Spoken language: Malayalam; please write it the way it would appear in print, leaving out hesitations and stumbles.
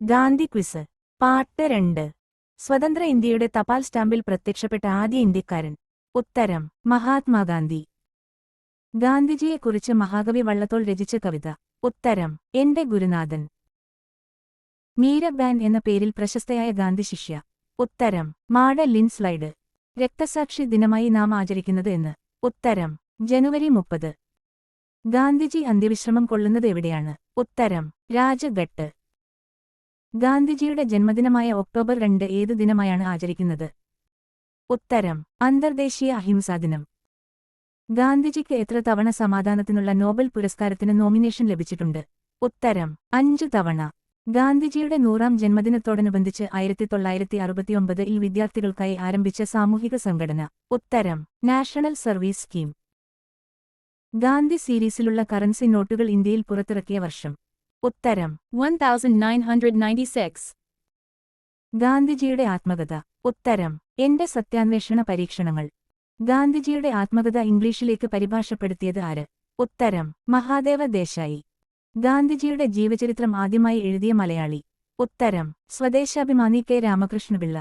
ഗാന്ധി ക്വിസ് പാർട്ട് 2 സ്വതന്ത്ര ഇന്ത്യയുടെ തപാൽ സ്റ്റാമ്പിൽ പ്രത്യക്ഷപ്പെട്ട ആദ്യ ഇന്ത്യക്കാരൻ. ഉത്തരം മഹാത്മാഗാന്ധി. ഗാന്ധിജിയെക്കുറിച്ച് മഹാകവി വള്ളത്തോൾ രചിച്ച കവിത. ഉത്തരം എന്റെ ഗുരുനാഥൻ. മീരബാൻ എന്ന പേരിൽ പ്രശസ്തയായ ഗാന്ധി ശിഷ്യ. ഉത്തരം മാഡ ലിൻ സ്ലൈഡ്. രക്തസാക്ഷി ദിനമായി നാം ആചരിക്കുന്നത് എന്ന്. ഉത്തരം ജനുവരി 30. ഗാന്ധിജി അന്ത്യവിശ്രമം കൊള്ളുന്നത് എവിടെയാണ്? ഉത്തരം രാജ്ഘട്ട്. ഗാന്ധിജിയുടെ ജന്മദിനമായ ഒക്ടോബർ 2 ഏതു ദിനമായാണ് ആചരിക്കുന്നത്? ഉത്തരം അന്തർദേശീയ അഹിംസാ ദിനം. ഗാന്ധിജിക്ക് എത്ര തവണ സമാധാനത്തിനുള്ള നോബൽ പുരസ്കാരത്തിന് നോമിനേഷൻ ലഭിച്ചിട്ടുണ്ട്? ഉത്തരം 5 തവണ. ഗാന്ധിജിയുടെ 100ാം ജന്മദിനത്തോടനുബന്ധിച്ച് 1969-ൽ വിദ്യാർത്ഥികൾക്കായി ആരംഭിച്ച സാമൂഹിക സംഘടന. ഉത്തരം നാഷണൽ സർവീസ് സ്കീം. ഗാന്ധി സീരീസിലുള്ള കറൻസി നോട്ടുകൾ ഇന്ത്യയിൽ പുറത്തിറക്കിയ വർഷം. ഉത്തരം 1996. ഗാന്ധിജിയുടെ ആത്മകഥ. ഉത്തരം എന്റെ സത്യാന്വേഷണ പരീക്ഷണങ്ങൾ. ഗാന്ധിജിയുടെ ആത്മകഥ ഇംഗ്ലീഷിലേക്ക് പരിഭാഷപ്പെടുത്തിയത് ആര്? ഉത്തരം മഹാദേവ ദേശായി. ഗാന്ധിജിയുടെ ജീവചരിത്രം ആദ്യമായി എഴുതിയ മലയാളി. ഉത്തരം സ്വദേശാഭിമാനി കെ രാമകൃഷ്ണപിള്ള.